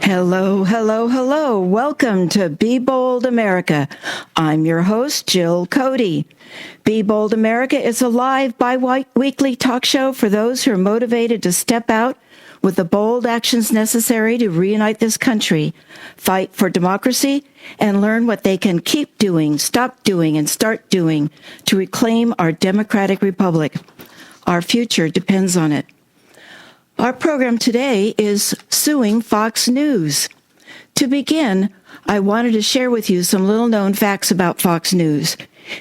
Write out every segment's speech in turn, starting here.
Hello, hello, hello. Welcome to Be Bold America. I'm your host, Jill Cody. Be Bold America is a live bi-weekly talk show for those who are motivated to step out with the bold actions necessary to reunite this country, fight for democracy, and learn what they can keep doing, stop doing, and start doing to reclaim our democratic republic. Our future depends on it. Our program today is Suing Fox News. To begin, I wanted to share with you some little-known facts about Fox News.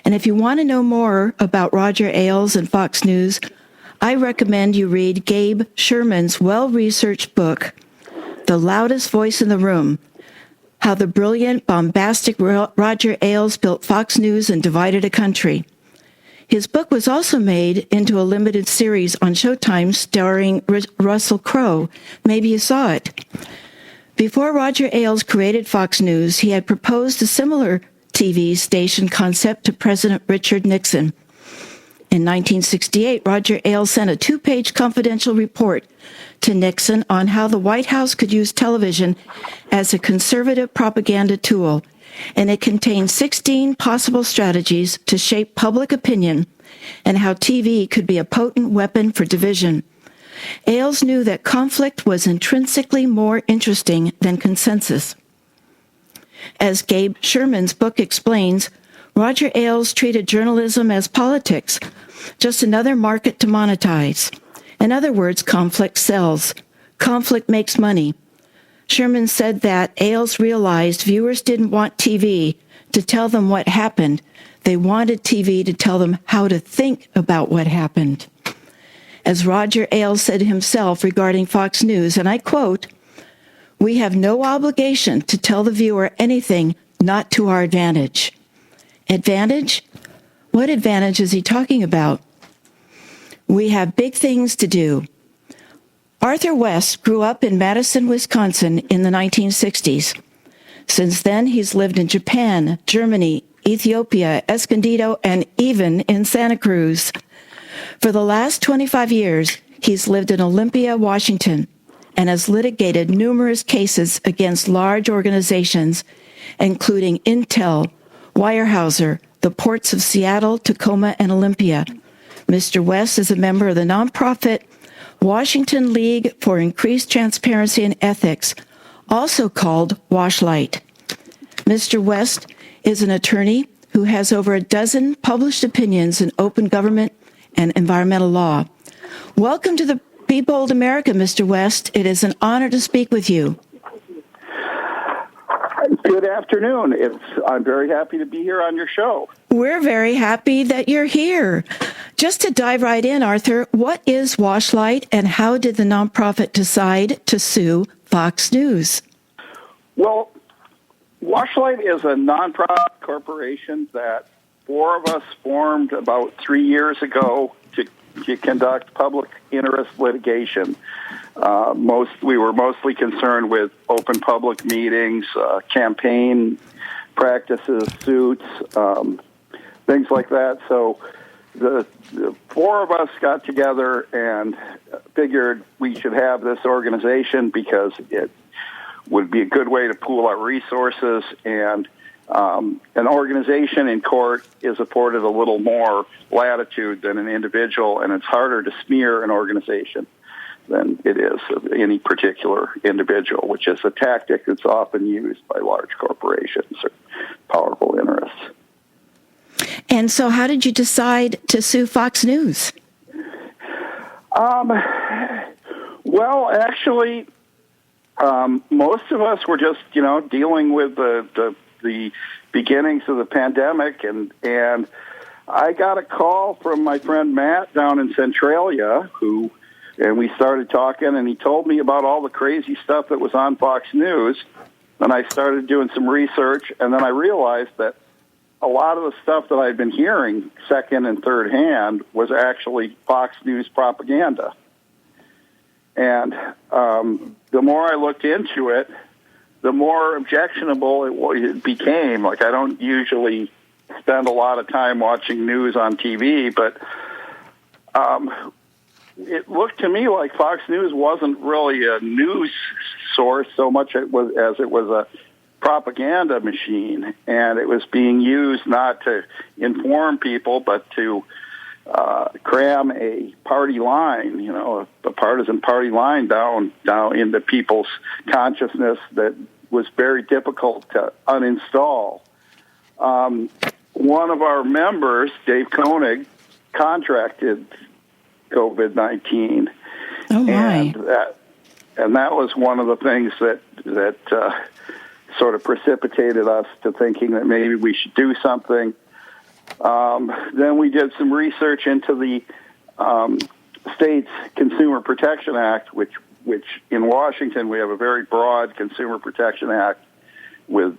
And if you want to know more about Roger Ailes and Fox News, I recommend you read Gabe Sherman's well-researched book, The Loudest Voice in the Room, How the Brilliant, Bombastic Roger Ailes Built Fox News and Divided a Country. His book was also made into a limited series on Showtime starring Russell Crowe. Maybe you saw it. Before Roger Ailes created Fox News, he had proposed a similar TV station concept to President Richard Nixon. In 1968, Roger Ailes sent a 2-page confidential report to Nixon on how the White House could use television as a conservative propaganda tool, and it contained 16 possible strategies to shape public opinion and how TV could be a potent weapon for division. Ailes knew that conflict was intrinsically more interesting than consensus. As Gabe Sherman's book explains, Roger Ailes treated journalism as politics, just another market to monetize. In other words, conflict sells. Conflict makes money. Sherman said that Ailes realized viewers didn't want TV to tell them what happened. They wanted TV to tell them how to think about what happened. As Roger Ailes said himself regarding Fox News, and I quote, "We have no obligation to tell the viewer anything not to our advantage." Advantage? What advantage is he talking about? We have big things to do. Arthur West grew up in Madison, Wisconsin in the 1960s. Since then, he's lived in Japan, Germany, Ethiopia, Escondido, and even in Santa Cruz. For the last 25 years, he's lived in Olympia, Washington, and has litigated numerous cases against large organizations, including Intel, Weyerhaeuser, the ports of Seattle, Tacoma, and Olympia. Mr. West is a member of the nonprofit Washington League for Increased Transparency and Ethics, also called WASHLITE. Mr. West is an attorney who has over a dozen published opinions in open government and environmental law. Welcome to the Be Bold America, Mr. West. It is an honor to speak with you. Good afternoon. I'm very happy to be here on your show. We're very happy that you're here. Just to dive right in, Arthur, what is WASHLITE and how did the nonprofit decide to sue Fox News? Well, WASHLITE is a nonprofit corporation that 4 of us formed about 3 years ago to conduct public interest litigation. We were mostly concerned with open public meetings, campaign practices, suits, things like that. So the 4 of us got together and figured we should have this organization because it would be a good way to pool our resources, and an organization in court is afforded a little more latitude than an individual, and it's harder to smear an organization than it is of any particular individual, which is a tactic that's often used by large corporations or powerful interests. And so how did you decide to sue Fox News? Well, actually, most of us were just, dealing with the beginnings of the pandemic, and I got a call from my friend Matt down in Centralia, and we started talking, and he told me about all the crazy stuff that was on Fox News, and I started doing some research, and then I realized that a lot of the stuff that I'd been hearing second and third hand was actually Fox News propaganda. And the more I looked into it, the more objectionable it became. Like, I don't usually spend a lot of time watching news on TV, but it looked to me like Fox News wasn't really a news source so much as it was a propaganda machine, and it was being used not to inform people, but to cram a party line, a partisan party line down into people's consciousness that was very difficult to uninstall. One of our members, Dave Koenig, contracted COVID-19. Oh my! And that was one of the things that sort of precipitated us to thinking that maybe we should do something. Then we did some research into the state's Consumer Protection Act, which in Washington we have a very broad Consumer Protection Act was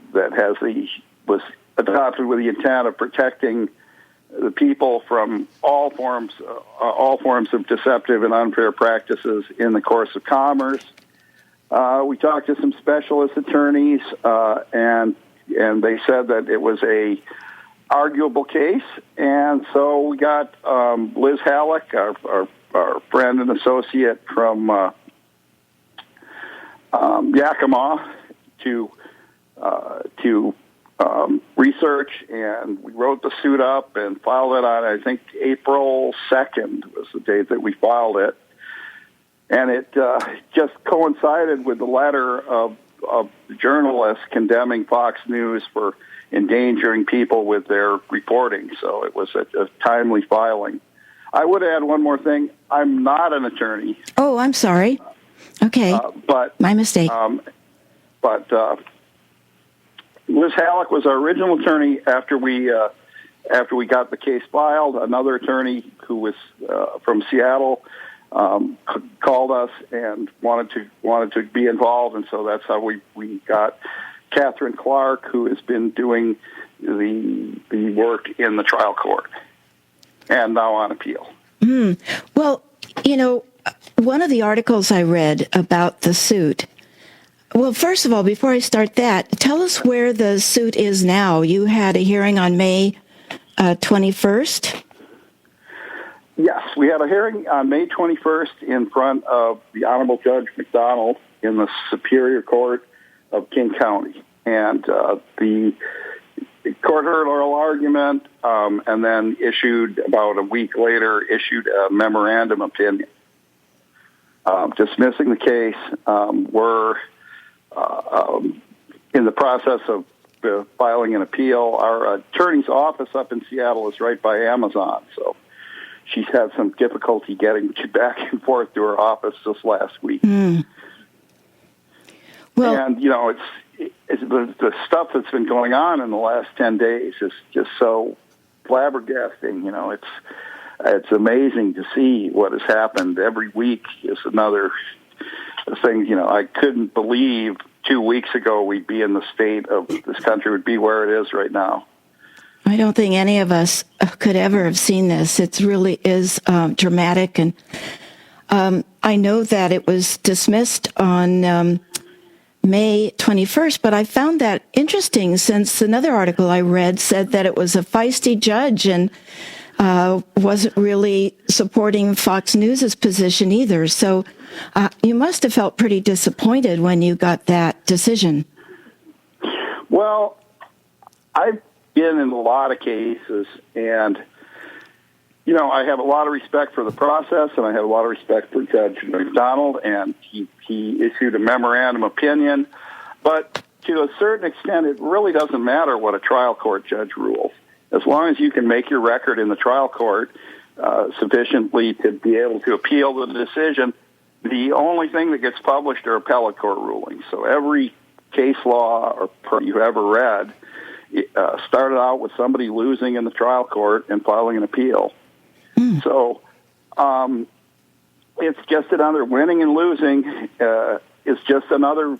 adopted with the intent of protecting the people from all forms of deceptive and unfair practices in the course of commerce. We talked to some specialist attorneys, and they said that it was a arguable case, and so we got Liz Halleck, our friend and associate from Yakima, to research, and we wrote the suit up and filed it on, I think, April 2nd was the date that we filed it. And it just coincided with the letter of journalists condemning Fox News for endangering people with their reporting. So it was a timely filing. I would add one more thing. I'm not an attorney. Oh, I'm sorry. Okay, but my mistake. Liz Halleck was our original attorney after we got the case filed. Another attorney who was from Seattle called us and wanted to be involved, and so that's how we got Catherine Clark, who has been doing the work in the trial court and now on appeal. Well, one of the articles I read about the suit. Well, first of all, before I start that, tell us where the suit is now. You had a hearing on May 21st? Yes, we had a hearing on May 21st in front of the Honorable Judge McDonald in the Superior Court of King County. And the court heard oral argument and then about a week later, issued a memorandum opinion dismissing the case. We're in the process of filing an appeal. Our attorney's office up in Seattle is right by Amazon, so she's had some difficulty getting back and forth to her office this last week. Well, and it's the stuff that's been going on in the last 10 days is just so flabbergasting. It's amazing to see what has happened. Every week is another thing. I couldn't believe 2 weeks ago we'd be in the state of this country would be where it is right now. I don't think any of us could ever have seen this. It really is dramatic. And I know that it was dismissed on May 21st, but I found that interesting since another article I read said that it was a feisty judge and wasn't really supporting Fox News' position either. So you must have felt pretty disappointed when you got that decision. Well, I've been in a lot of cases, and I have a lot of respect for the process, and I have a lot of respect for Judge McDonald, and he issued a memorandum opinion. But to a certain extent, it really doesn't matter what a trial court judge rules. As long as you can make your record in the trial court sufficiently to be able to appeal the decision, the only thing that gets published are appellate court rulings. So every case law or you've ever read started out with somebody losing in the trial court and filing an appeal. So it's just another winning and losing is just another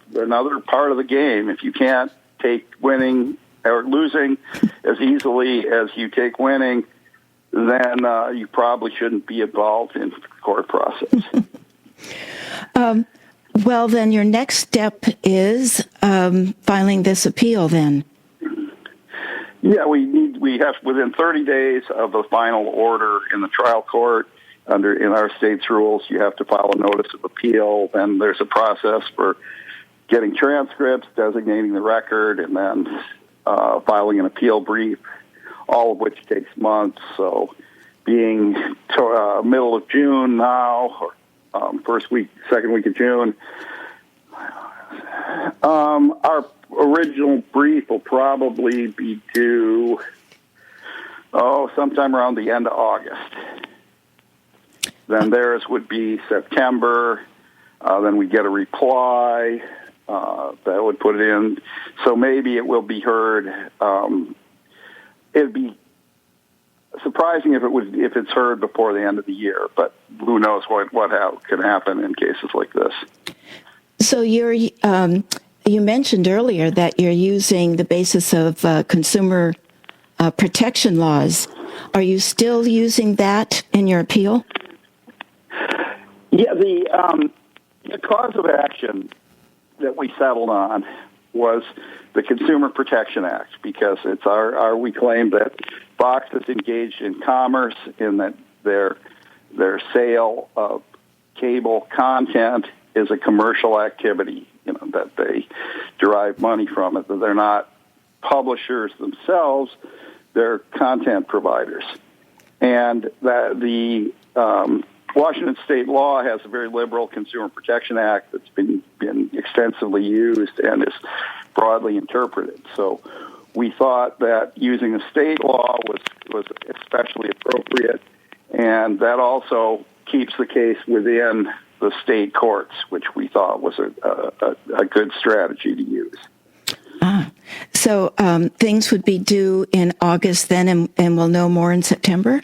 part of the game. If you can't take winning or losing as easily as you take winning, then you probably shouldn't be involved in the court process. Well, then your next step is filing this appeal then. Yeah, we have within 30 days of the final order in the trial court, in our state's rules, you have to file a notice of appeal. Then there's a process for getting transcripts, designating the record, and then filing an appeal brief, all of which takes months. So being middle of June now, or second week of June, our original brief will probably be due, sometime around the end of August. Then theirs would be September. Then we get a reply that would put it in. So maybe it will be heard. It'd be surprising if it's heard before the end of the year, but who knows what can happen in cases like this. So you mentioned earlier that you're using the basis of consumer protection laws. Are you still using that in your appeal? Yeah, the cause of action that we settled on was the Consumer Protection Act, because it's we claim that Fox is engaged in commerce in that their sale of cable content is a commercial activity, that they derive money from it, that they're not publishers themselves, they're content providers. And that the Washington state law has a very liberal Consumer Protection Act that's been extensively used and is broadly interpreted. So we thought that using the state law was especially appropriate, and that also keeps the case within the state courts, which we thought was a good strategy to use. So things would be due in August then, and we'll know more in September?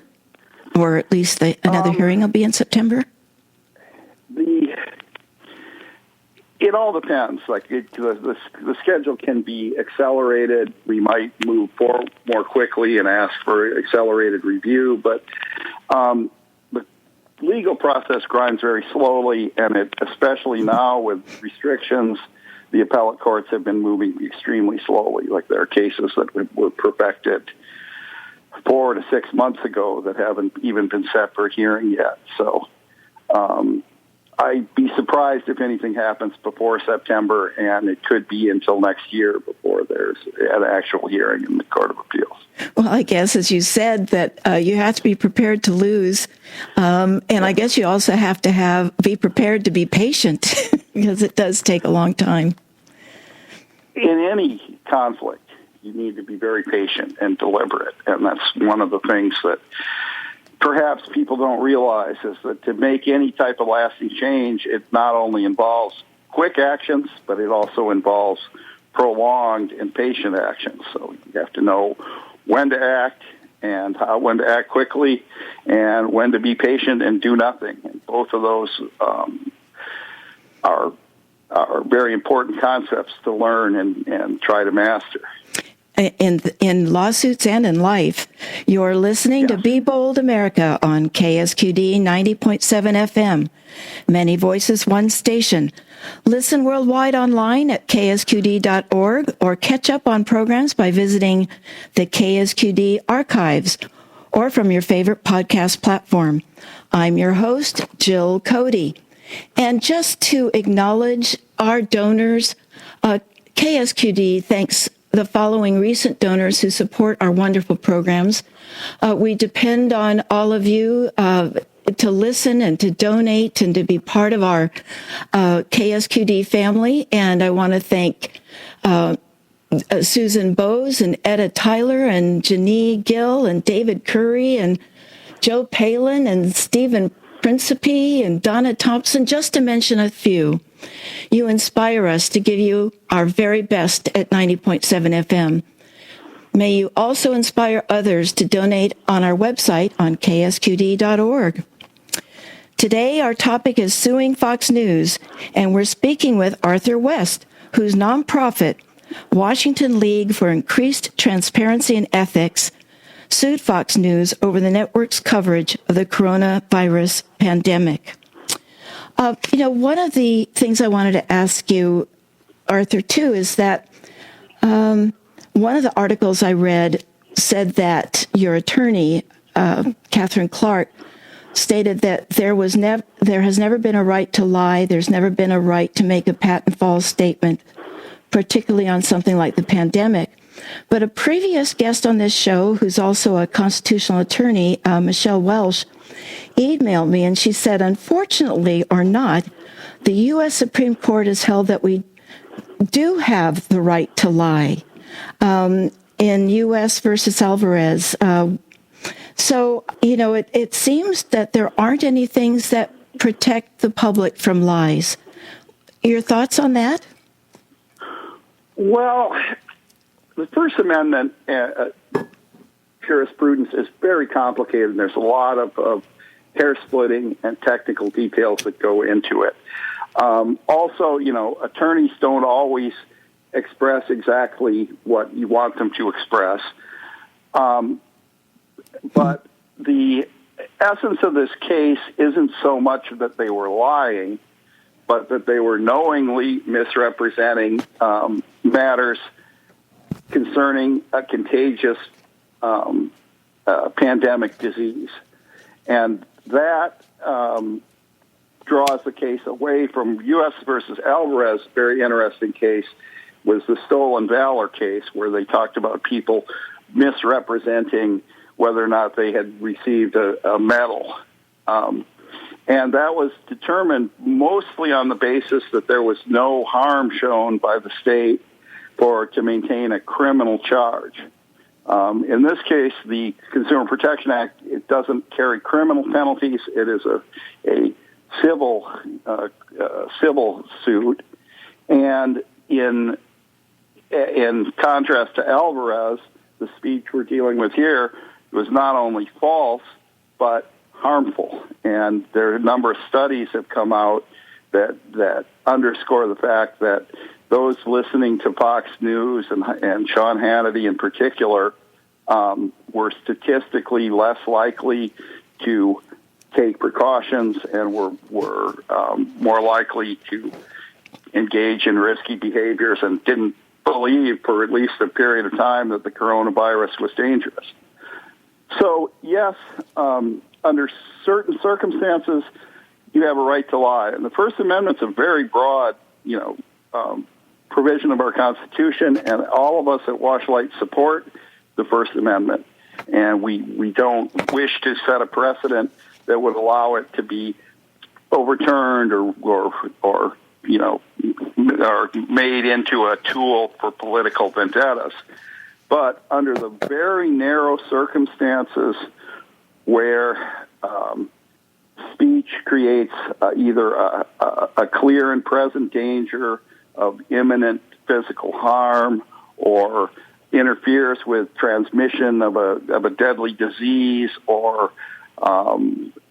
Or at least another hearing will be in September? It all depends. Like the schedule can be accelerated. We might move forward more quickly and ask for accelerated review, but the legal process grinds very slowly, and especially now with restrictions, the appellate courts have been moving extremely slowly. Like there are cases that were perfected 4 to 6 months ago that haven't even been set for hearing yet. So I'd be surprised if anything happens before September, and it could be until next year before there's an actual hearing in the Court of Appeals. Well, I guess, as you said, that you have to be prepared to lose, and I guess you also have to be prepared to be patient, because it does take a long time. In any conflict, you need to be very patient and deliberate, and that's one of the things that perhaps people don't realize, is that to make any type of lasting change, it not only involves quick actions, but it also involves prolonged and patient actions. So you have to know when to act and when to act quickly, and when to be patient and do nothing. And both of those are very important concepts to learn and try to master. In lawsuits and in life, you're listening to Be Bold America on KSQD 90.7 FM. Many voices, one station. Listen worldwide online at ksqd.org, or catch up on programs by visiting the KSQD archives or from your favorite podcast platform. I'm your host, Jill Cody. And just to acknowledge our donors, KSQD thanks the following recent donors who support our wonderful programs. We depend on all of you to listen and to donate and to be part of our KSQD family. And I want to thank Susan Bowes and Etta Tyler and Janie Gill and David Curry and Joe Palin and Stephen Principe and Donna Thompson, just to mention a few. You inspire us to give you our very best at 90.7 FM. May you also inspire others to donate on our website on ksqd.org. Today, our topic is Suing Fox News, and we're speaking with Arthur West, whose nonprofit, Washington League for Increased Transparency and Ethics, sued Fox News over the network's coverage of the coronavirus pandemic. One of the things I wanted to ask you, Arthur, too, is that one of the articles I read said that your attorney, Catherine Clark, stated that there has never been a right to lie. There's never been a right to make a patent false statement, particularly on something like the pandemic. But a previous guest on this show, who's also a constitutional attorney, Michelle Welsh, emailed me, and she said, unfortunately or not, the U.S. Supreme Court has held that we do have the right to lie in U.S. versus Alvarez. So, it seems that there aren't any things that protect the public from lies. Your thoughts on that? Well, the First Amendment jurisprudence is very complicated, and there's a lot of hair-splitting and technical details that go into it. Also, attorneys don't always express exactly what you want them to express. But the essence of this case isn't so much that they were lying, but that they were knowingly misrepresenting matters concerning a contagious pandemic disease. And that draws the case away from U.S. versus Alvarez. Very interesting case was the Stolen Valor case, where they talked about people misrepresenting whether or not they had received a medal. And that was determined mostly on the basis that there was no harm shown by the state to maintain a criminal charge. In this case, the Consumer Protection Act, it doesn't carry criminal penalties. It is a civil suit. And in contrast to Alvarez, the speech we're dealing with here was not only false, but harmful. And there are a number of studies have come out that underscore the fact that those listening to Fox News and Sean Hannity in particular were statistically less likely to take precautions and were more likely to engage in risky behaviors and didn't believe for at least a period of time that the coronavirus was dangerous. So, yes, under certain circumstances, you have a right to lie. And the First Amendment's a very broad, provision of our Constitution, and all of us at WASHLITE support the First Amendment. And we don't wish to set a precedent that would allow it to be overturned or made into a tool for political vendettas. But under the very narrow circumstances where speech creates either a clear and present danger of imminent physical harm or interferes with transmission of a deadly disease or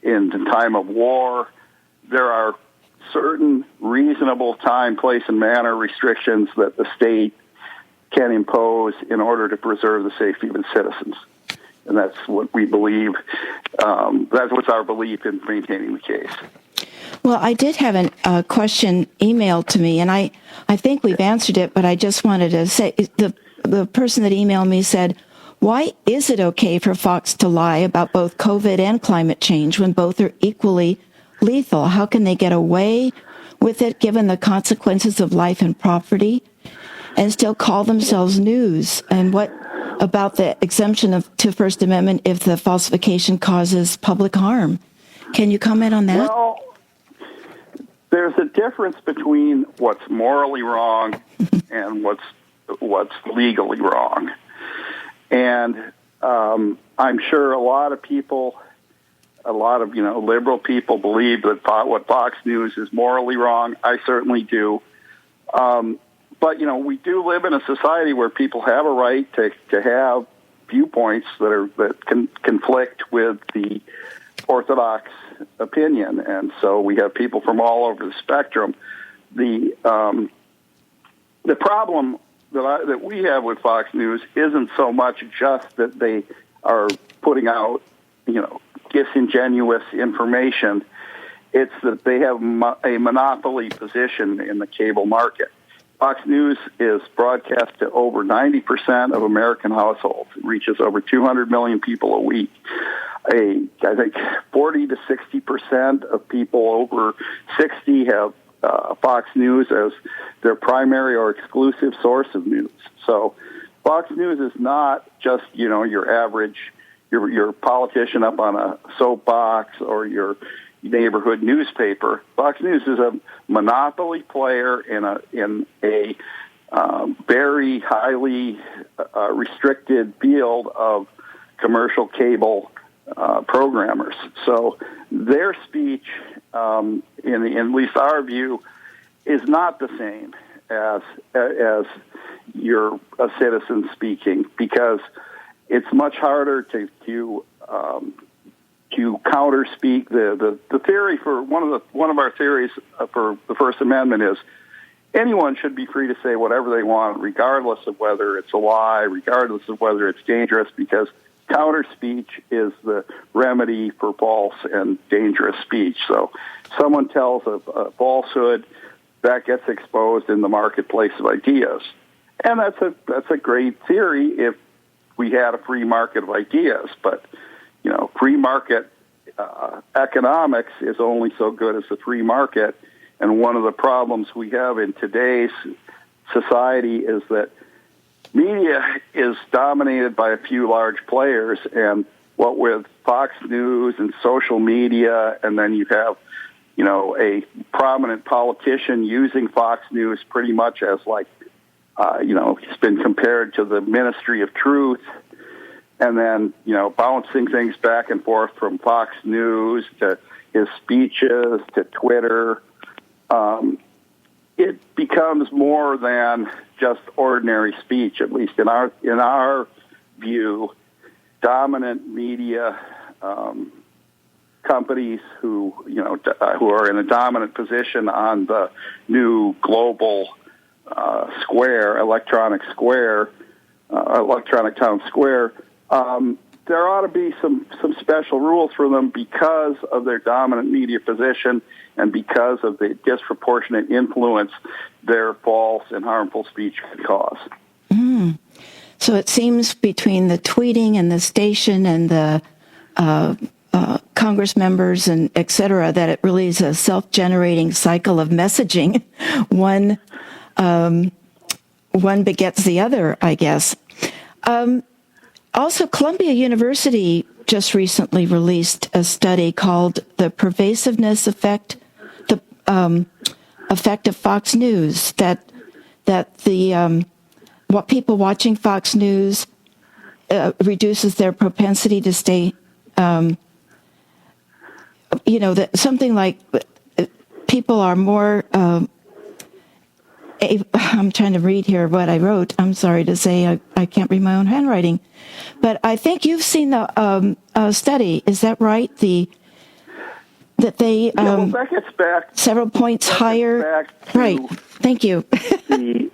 in the time of war, there are certain reasonable time, place, and manner restrictions that the state can impose in order to preserve the safety of its citizens. And that's what we believe. That's what's our belief in maintaining the case. Well, I did have a question emailed to me, and I think we've answered it, but I just wanted to say, the person that emailed me said, why is it okay for Fox to lie about both COVID and climate change when both are equally lethal? How can they get away with it given the consequences of life and property and still call themselves news? And what about the exemption to First Amendment if the falsification causes public harm? Can you comment on that? Well, there's a difference between what's morally wrong and what's legally wrong. And I'm sure a lot of liberal people believe that what Fox News is morally wrong. I certainly do. But, we do live in a society where people have a right to have viewpoints that can conflict with the orthodox opinion. And so we have people from all over the spectrum. The problem that we have with Fox News isn't so much just that they are putting out, disingenuous information. It's that they have a monopoly position in the cable market. Fox News is broadcast to over 90% of American households. It reaches over 200 million people a week. I think 40 to 60% of people over 60 have Fox News as their primary or exclusive source of news. So Fox News is not just, your average, your politician up on a soapbox or your neighborhood newspaper. Fox News is a monopoly player in a very highly restricted field of commercial cable programmers. So their speech, in at least our view, is not the same as a citizen speaking, because it's much harder to counter-speak. The theory for one of our theories for the First Amendment is anyone should be free to say whatever they want, regardless of whether it's a lie, regardless of whether it's dangerous, because counter-speech is the remedy for false and dangerous speech. So someone tells a falsehood, that gets exposed in the marketplace of ideas. And that's a great theory if we had a free market of ideas. But, free market economics is only so good as the free market. And one of the problems we have in today's society is that media is dominated by a few large players, and what with Fox News and social media, and then you have, a prominent politician using Fox News pretty much as he's been compared to the Ministry of Truth, and then, bouncing things back and forth from Fox News to his speeches to Twitter. It becomes more than just ordinary speech, at least in our view. Dominant media companies who are in a dominant position on the new global electronic town square. There ought to be some special rules for them because of their dominant media position and because of the disproportionate influence their false and harmful speech can cause. So it seems between the tweeting and the station and the Congress members and et cetera, that it really is a self-generating cycle of messaging. One begets the other, I guess. Also, Columbia University just recently released a study called "The Pervasiveness Effect," the effect of Fox News. That the what people watching Fox News reduces their propensity to stay. That something like people are more. I'm trying to read here what I wrote. I'm sorry to say I can't read my own handwriting. But I think you've seen the study. Is that right? That they that gets back several points higher. Right. Thank you. The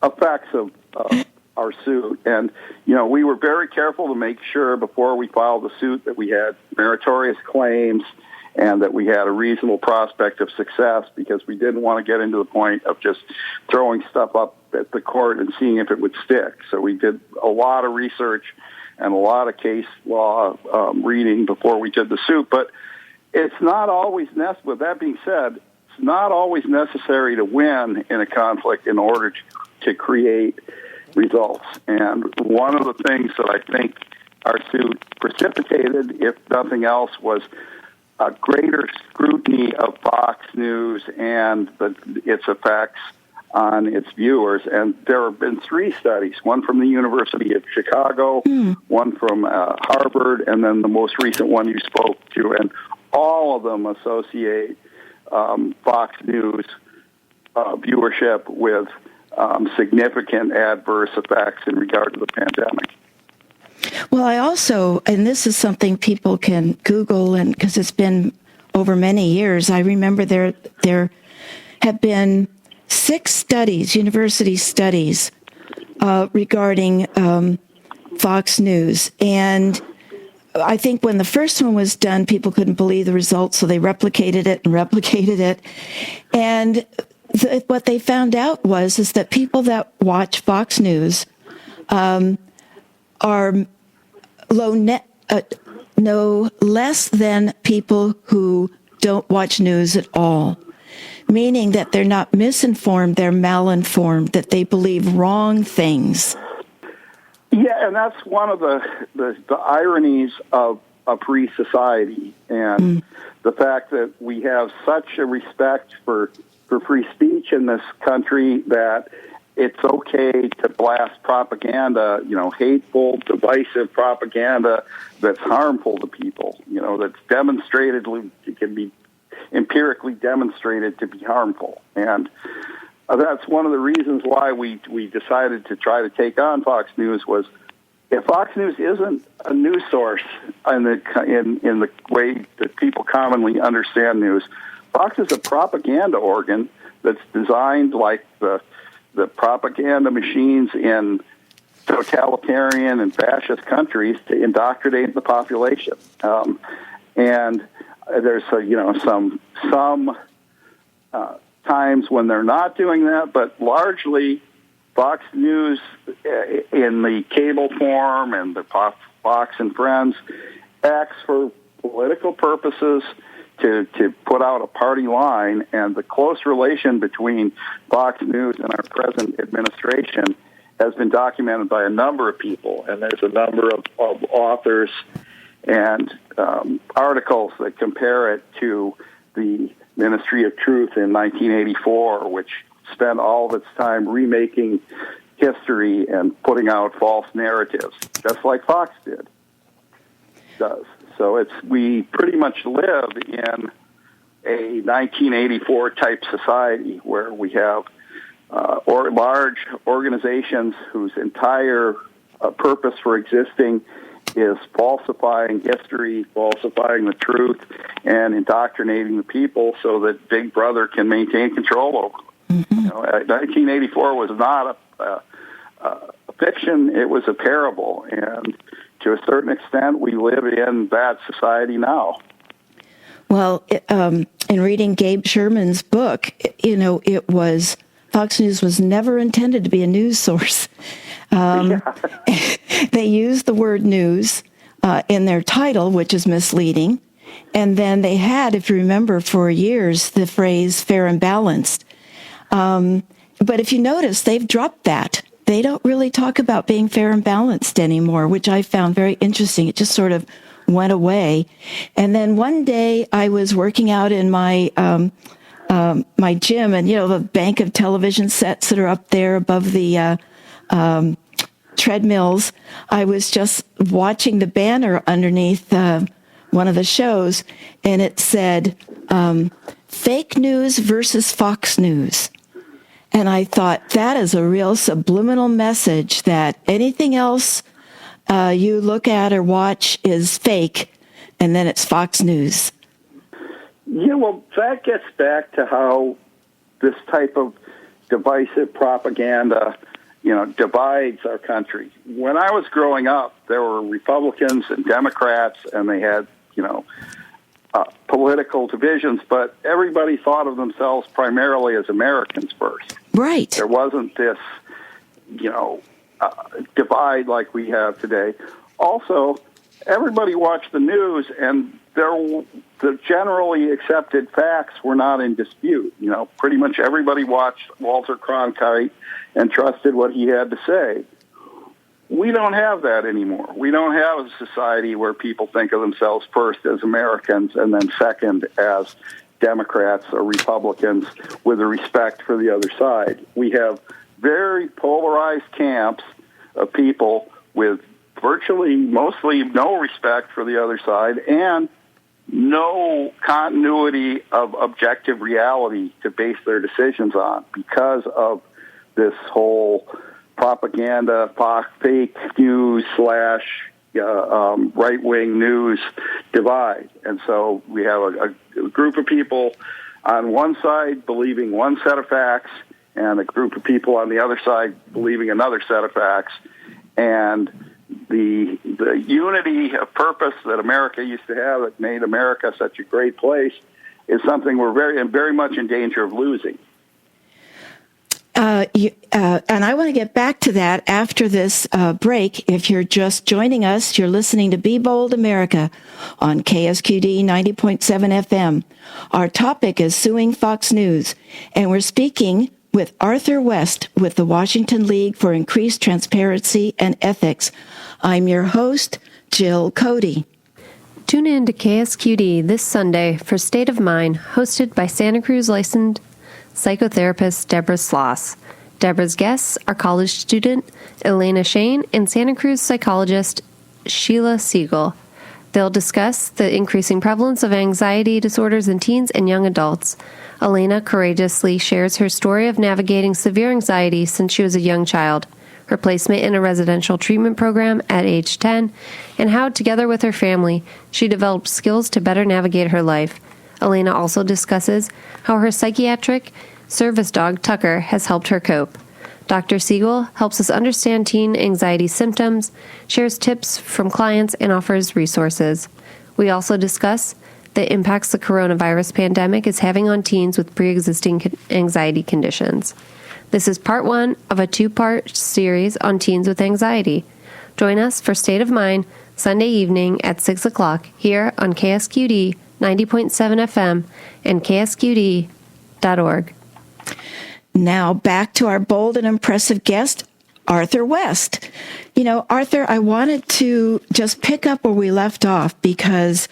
effects of our suit, and we were very careful to make sure before we filed the suit that we had meritorious claims and that we had a reasonable prospect of success, because we didn't want to get into the point of just throwing stuff up at the court and seeing if it would stick. So we did a lot of research and a lot of case law reading before we did the suit. But it's not always necessary. With that being said, it's not always necessary to win in a conflict in order to create results. And one of the things that I think our suit precipitated, if nothing else, was a greater scrutiny of Fox News and its effects on its viewers. And there have been 3 studies, one from the University of Chicago, one from Harvard, and then the most recent one you spoke to. And all of them associate Fox News viewership with significant adverse effects in regard to the pandemic. Well, I also, and this is something people can Google, and because it's been over many years, I remember there have been 6 studies, university studies, regarding Fox News. And I think when the first one was done, people couldn't believe the results, so they replicated it. And what they found out is that people that watch Fox News are no less than people who don't watch news at all, meaning that they're not misinformed, they're malinformed, that they believe wrong things. Yeah, and that's one of the ironies of a free society, and the fact that we have such a respect for free speech in this country that it's okay to blast propaganda, hateful, divisive propaganda that's harmful to people, that's it can be empirically demonstrated to be harmful. And that's one of the reasons why we decided to try to take on Fox News was if Fox News isn't a news source in the way that people commonly understand news, Fox is a propaganda organ that's designed like the propaganda machines in totalitarian and fascist countries to indoctrinate the population. And there's some times when they're not doing that, but largely Fox News in the cable form and the Fox and Friends acts for political purposes to put out a party line, and the close relation between Fox News and our present administration has been documented by a number of people, and there's a number of authors and articles that compare it to the Ministry of Truth in 1984, which spent all of its time remaking history and putting out false narratives, just like Fox does. So we pretty much live in a 1984 type society where we have large organizations whose entire purpose for existing is falsifying history, falsifying the truth, and indoctrinating the people so that Big Brother can maintain control over them. Mm-hmm. 1984 was not a fiction; it was a parable, and to a certain extent, we live in that society now. Well, in reading Gabe Sherman's book, Fox News was never intended to be a news source. They use the word news in their title, which is misleading. And then they had, if you remember, for years, the phrase fair and balanced. But if you notice, they've dropped that. They don't really talk about being fair and balanced anymore, which I found very interesting. It just sort of went away. And then one day I was working out in my my gym, and the bank of television sets that are up there above the treadmills. I was just watching the banner underneath one of the shows, and it said fake news versus Fox News. And I thought that is a real subliminal message that anything else you look at or watch is fake, and then it's Fox News. Yeah, well, that gets back to how this type of divisive propaganda, divides our country. When I was growing up, there were Republicans and Democrats, and they had, political divisions, but everybody thought of themselves primarily as Americans first. Right. There wasn't this, divide like we have today. Also, everybody watched the news, and the generally accepted facts were not in dispute. Pretty much everybody watched Walter Cronkite and trusted what he had to say. We don't have that anymore. We don't have a society where people think of themselves first as Americans and then second as Democrats or Republicans with a respect for the other side. We have very polarized camps of people with mostly no respect for the other side and no continuity of objective reality to base their decisions on because of this whole propaganda, fake news / right-wing news divide. And so we have a group of people on one side believing one set of facts and a group of people on the other side believing another set of facts. And the unity of purpose that America used to have that made America such a great place is something we're very much in danger of losing. And I want to get back to that after this break. If you're just joining us, you're listening to Be Bold America on KSQD 90.7 FM. Our topic is Suing Fox News, and we're speaking with Arthur West with the Washington League for Increased Transparency and Ethics. I'm your host, Jill Cody. Tune in to KSQD this Sunday for State of Mind, hosted by Santa Cruz licensed psychotherapist Deborah Sloss. Deborah's guests are college student Elena Shane and Santa Cruz psychologist Sheila Siegel. They'll discuss the increasing prevalence of anxiety disorders in teens and young adults. Elena courageously shares her story of navigating severe anxiety since she was a young child, her placement in a residential treatment program at age 10, and how, together with her family, she developed skills to better navigate her life. Elena also discusses how her psychiatric service dog, Tucker, has helped her cope. Dr. Siegel helps us understand teen anxiety symptoms, shares tips from clients, and offers resources. We also discuss the impacts the coronavirus pandemic is having on teens with pre-existing anxiety conditions. This is part one of a two-part series on teens with anxiety. Join us for State of Mind Sunday evening at 6 o'clock here on KSQD 90.7 FM and ksqd.org. Now back to our bold and impressive guest, Arthur West. You know, Arthur, I wanted to just pick up where we left off because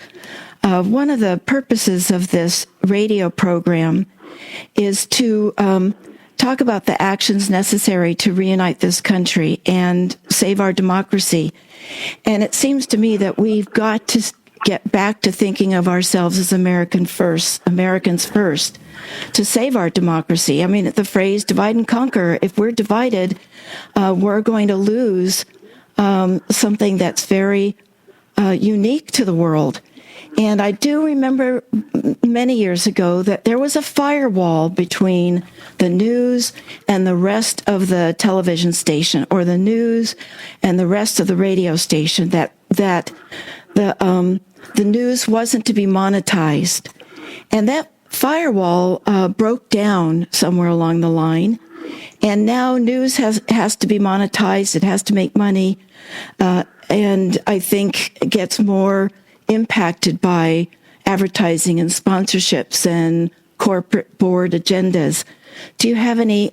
one of the purposes of this radio program is to talk about the actions necessary to reunite this country and save our democracy. And it seems to me that we've got to get back to thinking of ourselves as Americans first, to save our democracy. I mean, the phrase divide and conquer, if we're divided, we're going to lose something that's very unique to the world. And I do remember many years ago that there was a firewall between the news and the rest of the television station, or the news and the rest of the radio station, that the news wasn't to be monetized. And that firewall broke down somewhere along the line. And now news has to be monetized. It has to make money. And I think it gets more impacted by advertising and sponsorships and corporate board agendas. Do you have any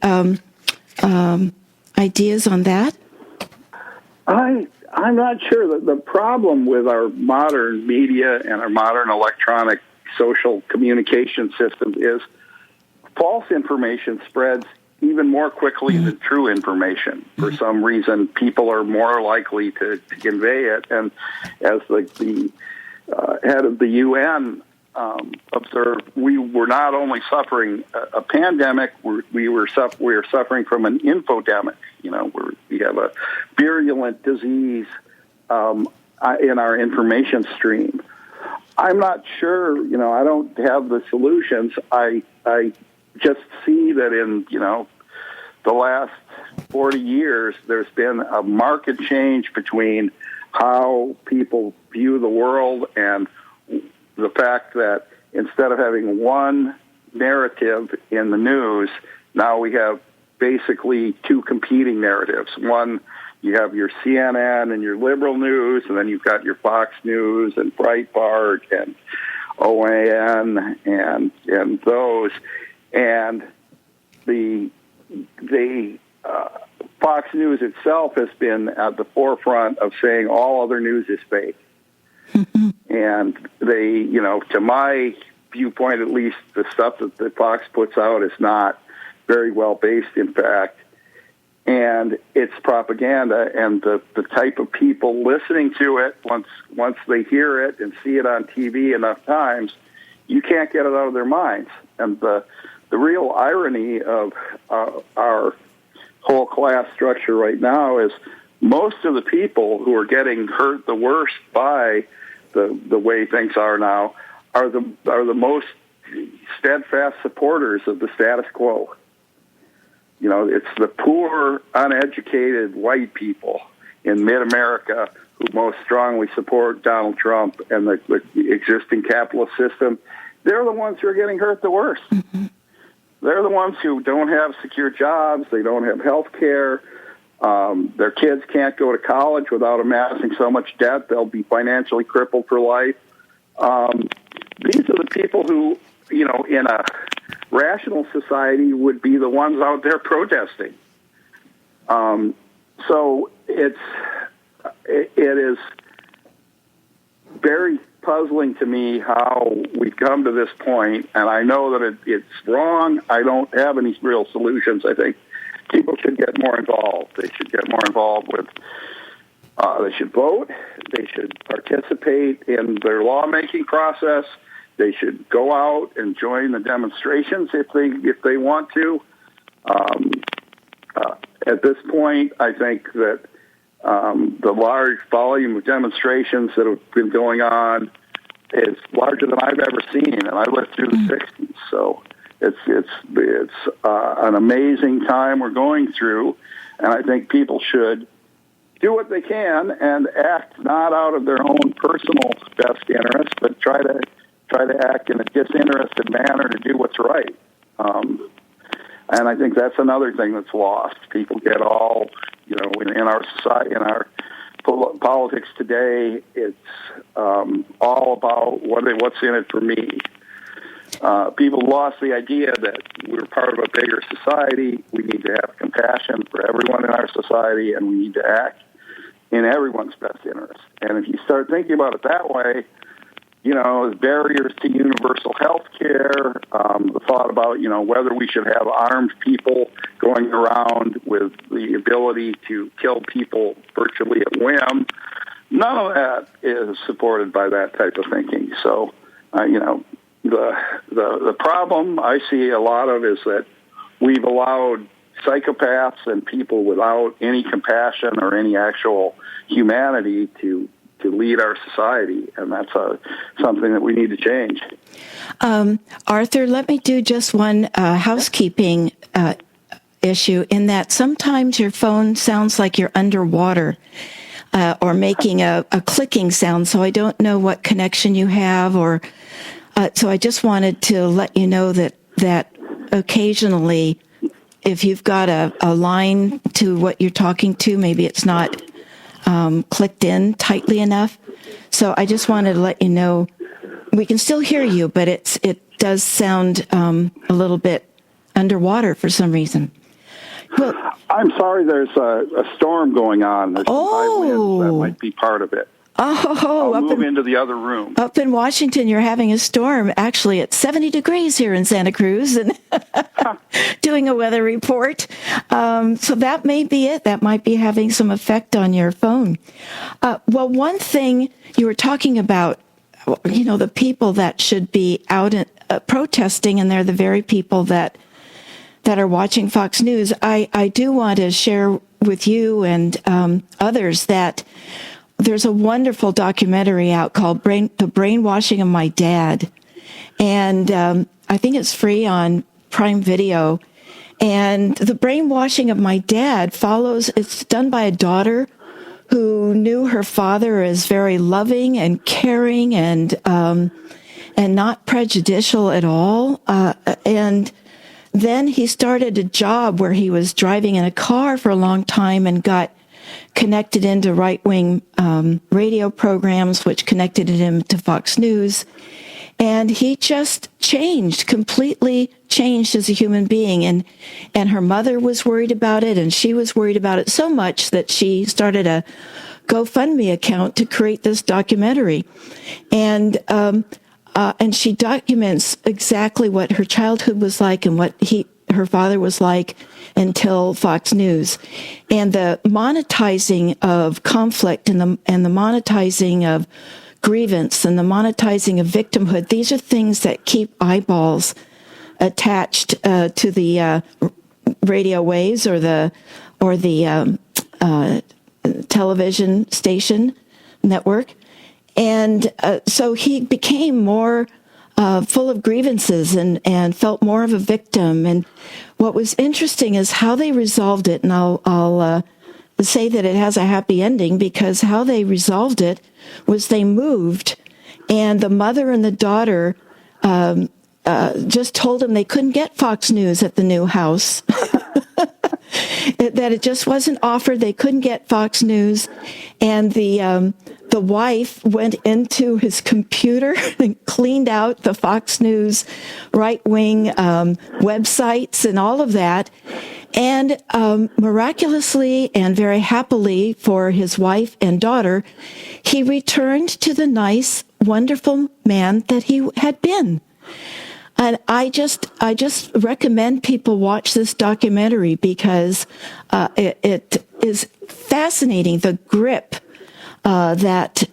ideas on that? I'm not sure that the problem with our modern media and our modern electronic social communication systems is false information spreads even more quickly than true information. For some reason, people are more likely to convey it. And as the head of the UN observed, we were not only suffering a pandemic, we were suffering from an infodemic. You know, we have a virulent disease in our information stream. I'm not sure. You know, I don't have the solutions. I just see that in the last 40 years, there's been a marked change between how people view the world and the fact that instead of having one narrative in the news, now we have basically two competing narratives. One, you have your CNN and your liberal news, and then you've got your Fox News and Breitbart and OAN and those. And the Fox News itself has been at the forefront of saying all other news is fake. And they, to my viewpoint at least, the stuff that Fox puts out is not very well based, in fact. And it's propaganda, and the type of people listening to it, once they hear it and see it on TV enough times, you can't get it out of their minds. And the real irony of our whole class structure right now is most of the people who are getting hurt the worst by the way things are now are the most steadfast supporters of the status quo. It's the poor, uneducated white people in mid-America who most strongly support Donald Trump and the existing capitalist system. They're the ones who are getting hurt the worst. Mm-hmm. they're the ones who don't have secure jobs. They don't have health care. Their kids can't go to college without amassing so much debt. They'll be financially crippled for life. These are the people who, in a rational society would be the ones out there protesting. So it is very puzzling to me how we've come to this point, and I know that it's wrong. I don't have any real solutions. I think people should get more involved. They should get more involved with, they should vote. They should participate in their lawmaking process. They should go out and join the demonstrations if they want to. At this point, I think that the large volume of demonstrations that have been going on is larger than I've ever seen, and I lived through the '60s, so it's an amazing time we're going through, and I think people should do what they can and act not out of their own personal best interest, but try to act in a disinterested manner to do what's right. And I think that's another thing that's lost. People get all, in our society, in our politics today, it's all about what's in it for me. People lost the idea that we're part of a bigger society. We need to have compassion for everyone in our society, and we need to act in everyone's best interest. And if you start thinking about it that way, barriers to universal health care, the thought about, whether we should have armed people going around with the ability to kill people virtually at whim, none of that is supported by that type of thinking. So, the problem I see a lot of is that we've allowed psychopaths and people without any compassion or any actual humanity to lead our society, and that's something that we need to change. Arthur, let me do just one housekeeping issue, in that sometimes your phone sounds like you're underwater or making a clicking sound, so I don't know what connection you have, or so I just wanted to let you know that occasionally, if you've got a line to what you're talking to, maybe it's not clicked in tightly enough. So I just wanted to let you know we can still hear you, but it does sound a little bit underwater for some reason. Well, I'm sorry, there's a storm going on. There's some high winds. That might be part of it. I'll move into the other room. Up in Washington, you're having a storm. Actually, it's 70 degrees here in Santa Cruz, and doing a weather report. So that may be it. That might be having some effect on your phone. Well, one thing you were talking about, the people that should be out protesting, and they're the very people that are watching Fox News. I do want to share with you and others that there's a wonderful documentary out called The Brainwashing of My Dad. And I think it's free on Prime Video. And The Brainwashing of My Dad it's done by a daughter who knew her father as very loving and caring and not prejudicial at all. And then he started a job where he was driving in a car for a long time and got connected into right-wing radio programs, which connected him to Fox News. And he just completely changed as a human being. And her mother was worried about it, and she was worried about it so much that she started a GoFundMe account to create this documentary. And she documents exactly what her childhood was like and what her father was like until Fox News. And the monetizing of conflict and the monetizing of grievance and the monetizing of victimhood, these are things that keep eyeballs attached to the radio waves or the television station network. And so he became more full of grievances and felt more of a victim. And what was interesting is how they resolved it. And I'll say that it has a happy ending, because how they resolved it was they moved, and the mother and the daughter just told them they couldn't get Fox News at the new house. That it just wasn't offered. They couldn't get Fox News, and the wife went into his computer and cleaned out the Fox News right-wing websites and all of that. And miraculously and very happily for his wife and daughter, he returned to the nice, wonderful man that he had been. And I just recommend people watch this documentary because it is fascinating, the grip that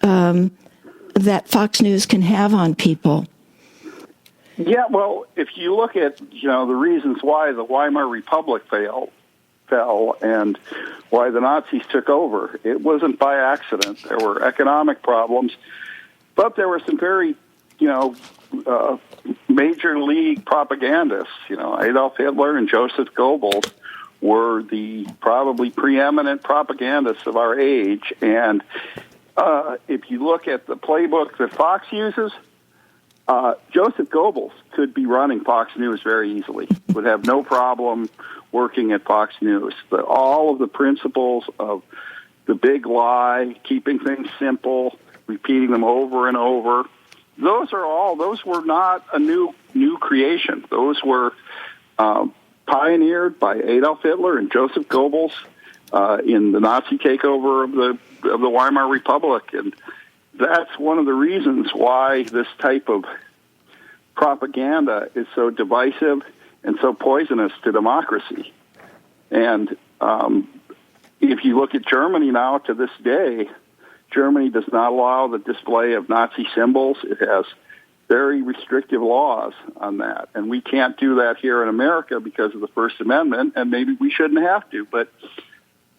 Fox News can have on people. Yeah, well, if you look at the reasons why the Weimar Republic fell and why the Nazis took over, it wasn't by accident. There were economic problems, but there were some very major league propagandists. Adolf Hitler and Joseph Goebbels were the probably preeminent propagandists of our age. And if you look at the playbook that Fox uses, Joseph Goebbels could be running Fox News very easily, would have no problem working at Fox News. All of the principles of the big lie, keeping things simple, repeating them over and over, those were not a new creation. Those were pioneered by Adolf Hitler and Joseph Goebbels in the Nazi takeover of the Weimar Republic. And that's one of the reasons why this type of propaganda is so divisive and so poisonous to democracy. And if you look at Germany now, to this day, Germany does not allow the display of Nazi symbols. It has very restrictive laws on that. And we can't do that here in America because of the First Amendment, and maybe we shouldn't have to. But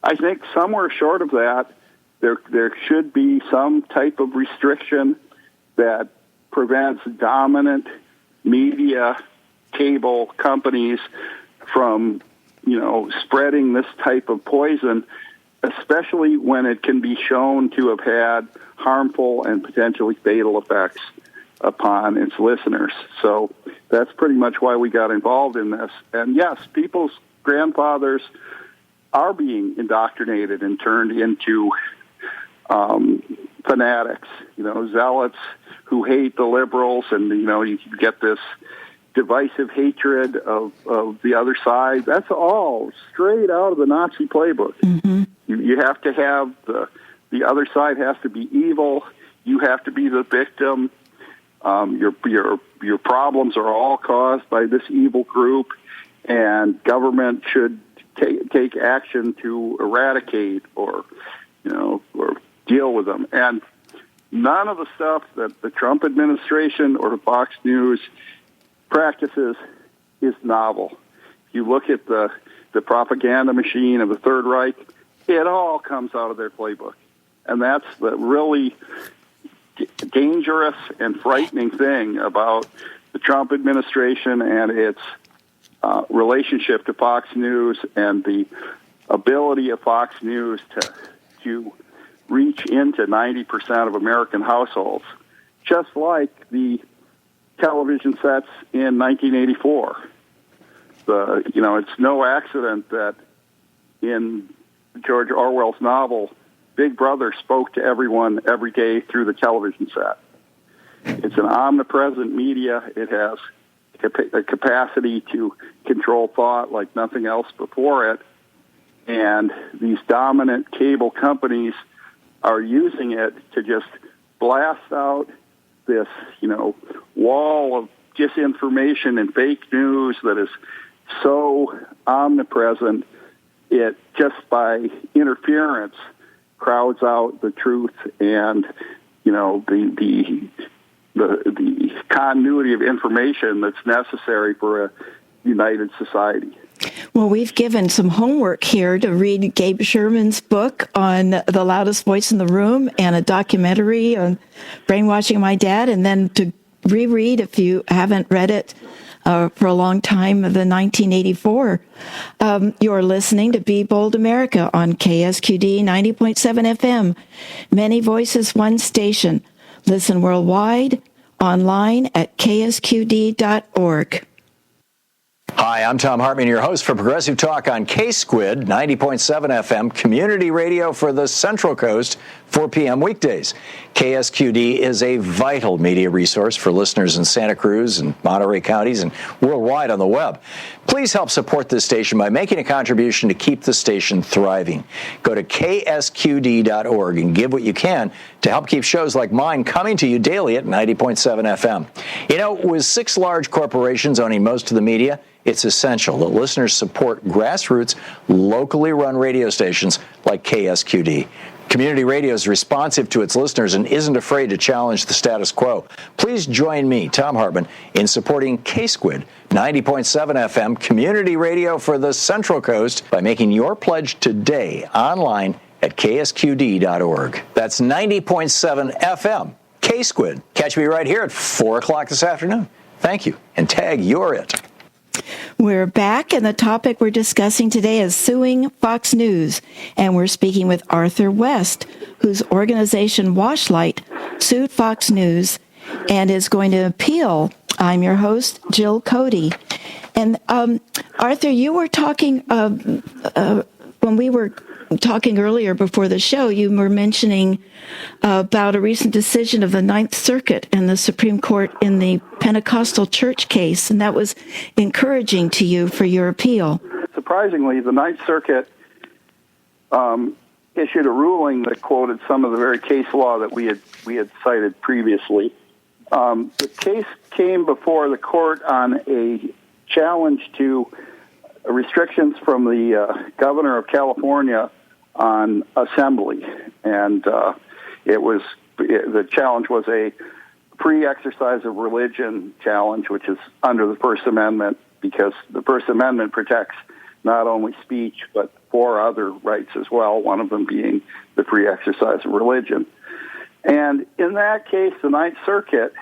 I think somewhere short of that, there should be some type of restriction that prevents dominant media, cable companies from, spreading this type of poison, especially when it can be shown to have had harmful and potentially fatal effects upon its listeners. So that's pretty much why we got involved in this. And yes, people's grandfathers are being indoctrinated and turned into fanatics, zealots who hate the liberals, and you get this divisive hatred of the other side. That's all straight out of the Nazi playbook. Mm-hmm. You have to have the other side has to be evil. You have to be the victim. Your problems are all caused by this evil group, and government should take action to eradicate or deal with them. And none of the stuff that the Trump administration or Fox News practices is novel. If you look at the propaganda machine of the Third Reich, it all comes out of their playbook. And that's the really dangerous and frightening thing about the Trump administration and its relationship to Fox News and the ability of Fox News to reach into 90% of American households, just like the television sets in 1984. It's no accident that in George Orwell's novel, Big Brother spoke to everyone every day through the television set. It's an omnipresent media. It has a capacity to control thought like nothing else before it. And these dominant cable companies are using it to just blast out this, wall of disinformation and fake news that is so omnipresent, it just by interference crowds out the truth and, the continuity of information that's necessary for a united society. Well, we've given some homework here to read Gabe Sherman's book on The Loudest Voice in the Room and a documentary on brainwashing my dad, and then to reread, if you haven't read it for a long time, the 1984. You're listening to Be Bold America on KSQD 90.7 FM. Many voices, one station. Listen worldwide online at ksqd.org. Hi, I'm Tom Hartman, your host for Progressive Talk on K-Squid, 90.7 FM, community radio for the Central Coast, 4 p.m. weekdays. KSQD is a vital media resource for listeners in Santa Cruz and Monterey counties and worldwide on the web. Please help support this station by making a contribution to keep the station thriving. Go to ksqd.org and give what you can to help keep shows like mine coming to you daily at 90.7 FM. You know, with 6 large corporations owning most of the media, it's essential that listeners support grassroots, locally run radio stations like KSQD. Community radio is responsive to its listeners and isn't afraid to challenge the status quo. Please join me, Tom Hartman, in supporting K-Squid, 90.7 FM, community radio for the Central Coast by making your pledge today online at ksqd.org. That's 90.7 FM, K-Squid. Catch me right here at 4 o'clock this afternoon. Thank you, and tag You're It. We're back, and the topic we're discussing today is Suing Fox News, and we're speaking with Arthur West, whose organization WASHLITE sued Fox News and is going to appeal. I'm your host, Jill Cody. And Arthur, you were talking, when we were talking earlier before the show, you were mentioning about a recent decision of the Ninth Circuit and the Supreme Court in the Pentecostal church case, and that was encouraging to you for your appeal. Surprisingly, the Ninth Circuit issued a ruling that quoted some of the very case law that we had cited previously. The case came before the court on a challenge to restrictions from the governor of California on assembly, and the challenge was a free exercise of religion challenge, which is under the First Amendment, because the First Amendment protects not only speech but 4 other rights as well, one of them being the free exercise of religion. And in that case, the Ninth Circuit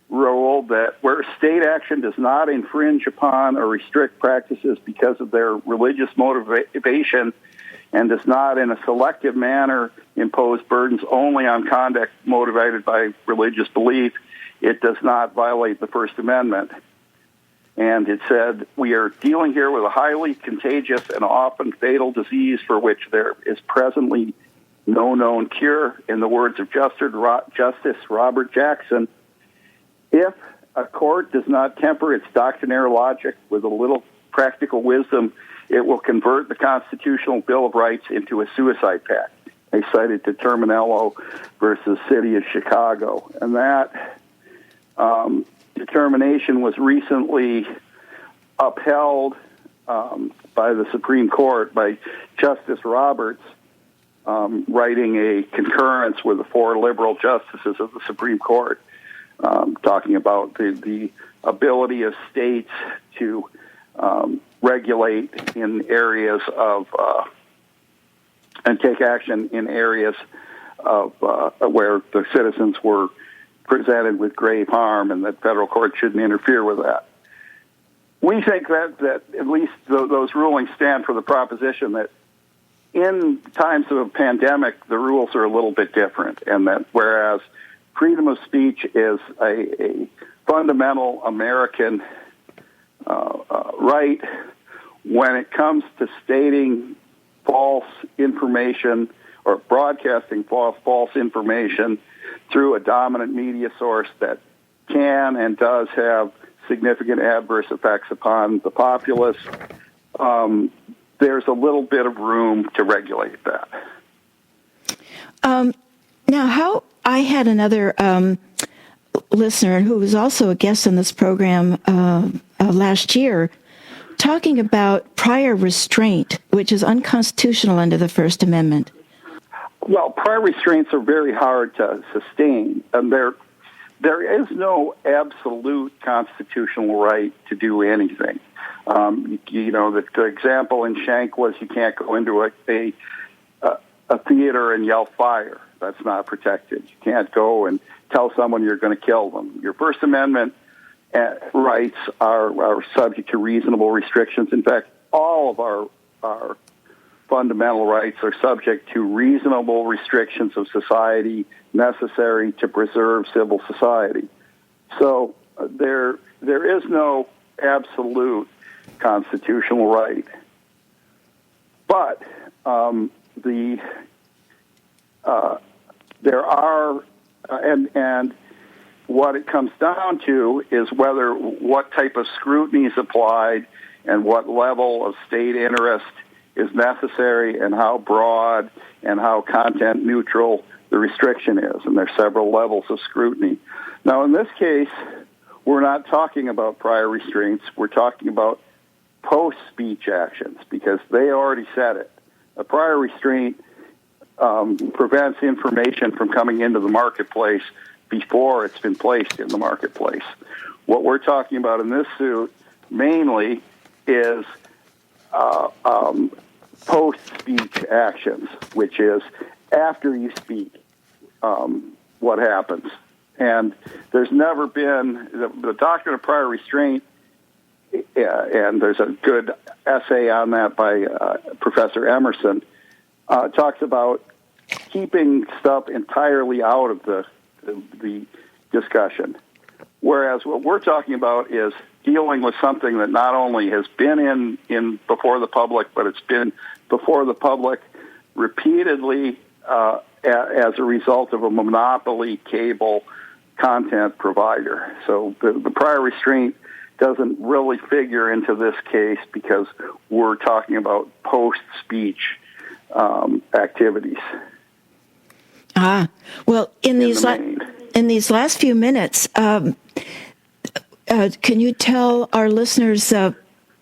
ruled that where state action does not infringe upon or restrict practices because of their religious motivation and does not in a selective manner impose burdens only on conduct motivated by religious belief, it does not violate the First Amendment. And it said, we are dealing here with a highly contagious and often fatal disease for which there is presently no known cure. In the words of Justice Robert Jackson, if a court does not temper its doctrinaire logic with a little practical wisdom, it will convert the constitutional Bill of Rights into a suicide pact. They cited Determinello versus City of Chicago. And that determination was recently upheld by the Supreme Court by Justice Roberts, writing a concurrence with the 4 liberal justices of the Supreme Court, talking about the ability of states to regulate in areas of and take action in areas of where the citizens were presented with grave harm, and that federal court shouldn't interfere with that. We think that at least those rulings stand for the proposition that in times of a pandemic, the rules are a little bit different, and that whereas freedom of speech is a fundamental American right, when it comes to stating false information or broadcasting false information through a dominant media source that can and does have significant adverse effects upon the populace, there's a little bit of room to regulate that. Now, I had another listener who was also a guest on this program last year talking about prior restraint, which is unconstitutional under the First Amendment. Well, prior restraints are very hard to sustain, and there is no absolute constitutional right to do anything. The example in Shank was you can't go into a theater and yell fire. That's not protected. You can't go and tell someone you're going to kill them. Your First Amendment rights are subject to reasonable restrictions. In fact, all of our fundamental rights are subject to reasonable restrictions of society necessary to preserve civil society. So there is no absolute constitutional right. But there are, and what it comes down to is what type of scrutiny is applied and what level of state interest is necessary and how broad and how content neutral the restriction is. And there's several levels of scrutiny. Now, in this case, we're not talking about prior restraints. We're talking about post-speech actions because they already said it. A prior restraint prevents information from coming into the marketplace before it's been placed in the marketplace. What we're talking about in this suit mainly is post-speech actions, which is after you speak, what happens. And there's never been, the doctrine of prior restraint, and there's a good essay on that by Professor Emerson, talks about keeping stuff entirely out of the discussion. Whereas what we're talking about is dealing with something that not only has been in before the public, but it's been before the public repeatedly as a result of a monopoly cable content provider. So the prior restraint doesn't really figure into this case because we're talking about post-speech activities. Well, in these last few minutes, can you tell our listeners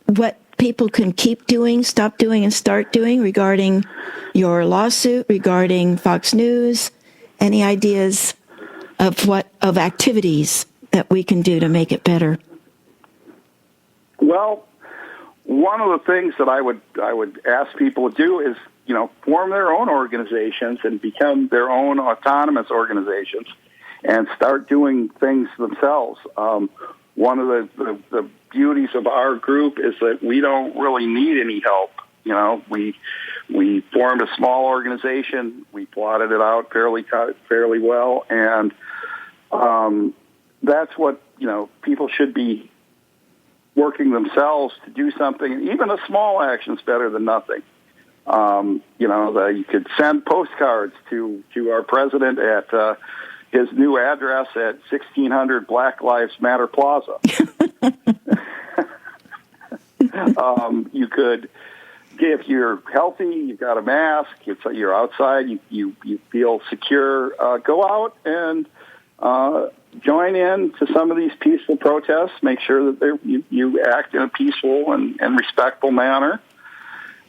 what people can keep doing, stop doing, and start doing regarding your lawsuit, regarding Fox News? Any ideas of activities that we can do to make it better? Well, one of the things that I would ask people to do is, form their own organizations and become their own autonomous organizations and start doing things themselves. One of the beauties of our group is that we don't really need any help. We formed a small organization. We plotted it out fairly well, and that's what people should be working themselves to do something. Even a small action is better than nothing. You could send postcards to our president at his new address at 1600 Black Lives Matter Plaza. You could, if you're healthy, you've got a mask, you're outside, you feel secure, go out and join in to some of these peaceful protests. Make sure that you act in a peaceful and respectful manner.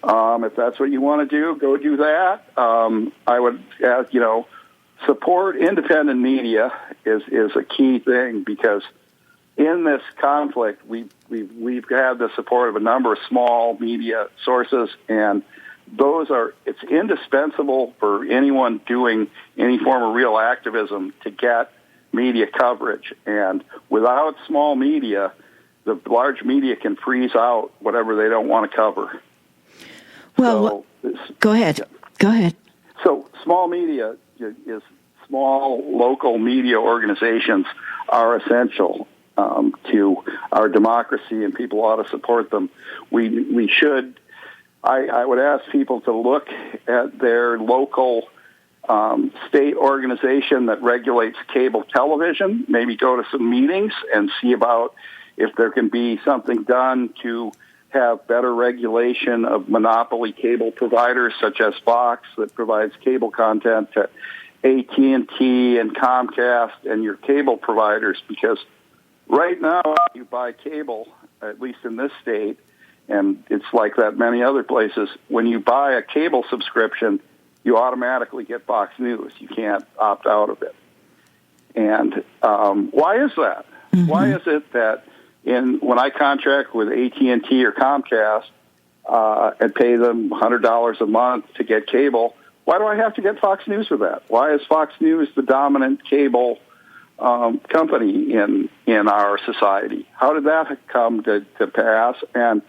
If that's what you want to do, go do that. I would, support independent media is a key thing because in this conflict, we've had the support of a number of small media sources, and it's indispensable for anyone doing any form of real activism to get media coverage. And without small media, the large media can freeze out whatever they don't want to cover. Well, go ahead. Go ahead. So small media is small local media organizations are essential to our democracy, and people ought to support them. We should. I would ask people to look at their local state organization that regulates cable television. Maybe go to some meetings and see about if there can be something done to have better regulation of monopoly cable providers such as Fox that provides cable content to AT&T and Comcast and your cable providers, because right now you buy cable, at least in this state, and it's like that many other places, when you buy a cable subscription, you automatically get Fox News. You can't opt out of it. And why is that? Mm-hmm. Why is it that when I contract with AT&T or Comcast and pay them $100 a month to get cable, why do I have to get Fox News for that? Why is Fox News the dominant cable company in our society? How did that come to pass? And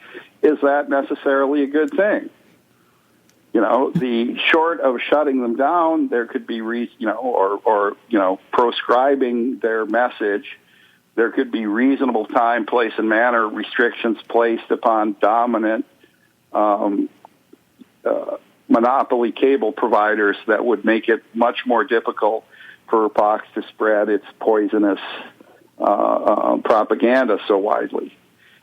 is that necessarily a good thing? the short of shutting them down, there could be, or proscribing their message. There could be reasonable time, place, and manner restrictions placed upon dominant monopoly cable providers that would make it much more difficult for Fox to spread its poisonous propaganda so widely.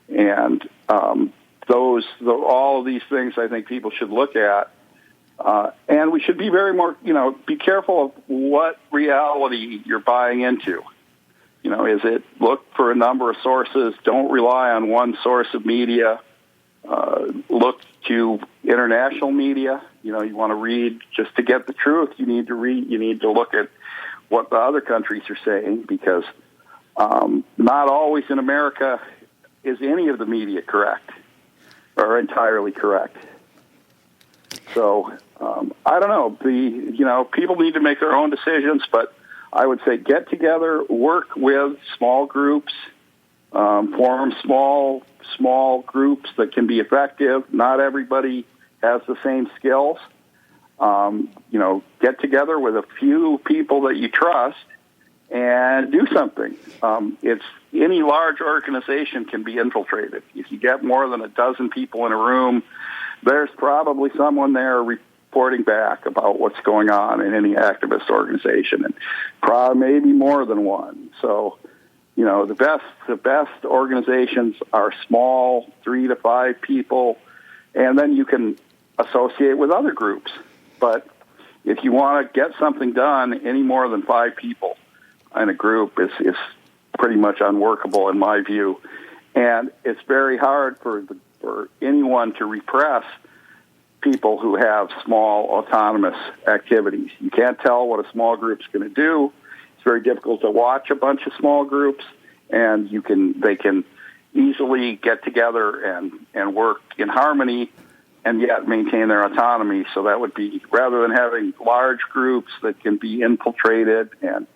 And all of these things I think people should look at. And we should be be careful of what reality you're buying into. Is it look for a number of sources, don't rely on one source of media, look to international media. You want to read just to get the truth. You need to look at what the other countries are saying, because not always in America is any of the media correct or entirely correct. So I don't know. People need to make their own decisions, but I would say get together, work with small groups, form small groups that can be effective. Not everybody has the same skills. Get together with a few people that you trust and do something. Any large organization can be infiltrated. If you get more than a dozen people in a room, there's probably someone there reporting back about what's going on in any activist organization, and probably maybe more than one. So, the best organizations are small, 3 to 5 people, and then you can associate with other groups. But if you want to get something done, any more than 5 people in a group is pretty much unworkable in my view. And it's very hard for anyone to repress people who have small autonomous activities. You can't tell what a small group's going to do. It's very difficult to watch a bunch of small groups, and they can easily get together and work in harmony and yet maintain their autonomy. So that would be, rather than having large groups that can be infiltrated and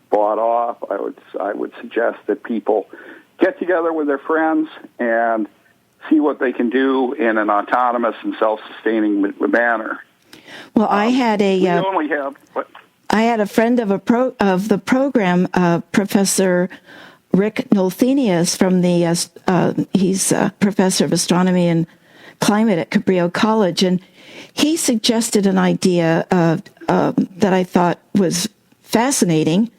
bought off, I would suggest that people get together with their friends and see what they can do in an autonomous and self-sustaining manner. Well, I had a friend of the program, Professor Rick Nolthenius from he's a professor of astronomy and climate at Cabrillo College, and he suggested an idea that I thought was fascinating.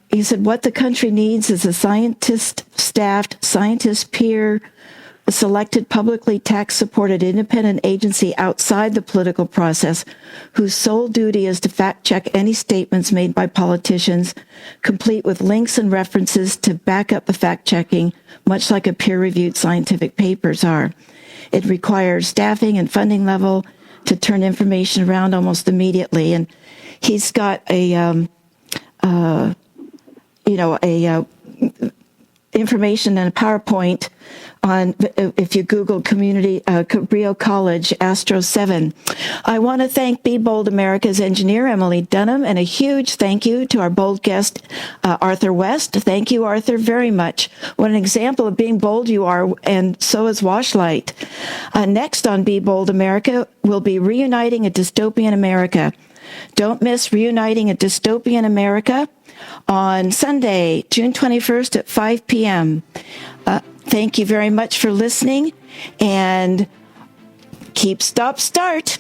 He said what the country needs is a scientist-staffed, scientist-peer, selected, publicly tax-supported independent agency outside the political process whose sole duty is to fact-check any statements made by politicians, complete with links and references to back up the fact-checking, much like a peer-reviewed scientific papers are. It requires staffing and funding level to turn information around almost immediately. And he's got information and a PowerPoint on, if you Google Cabrillo College Astro 7. I want to thank Be Bold America's engineer, Emily Dunham, and a huge thank you to our bold guest, Arthur West. Thank you, Arthur, very much. What an example of being bold you are, and so is WASHLITE. Next on Be Bold America, we'll be reuniting a dystopian America. Don't miss Reuniting a Dystopian America on Sunday, June 21st at 5 p.m. Thank you very much for listening, and keep, stop, start.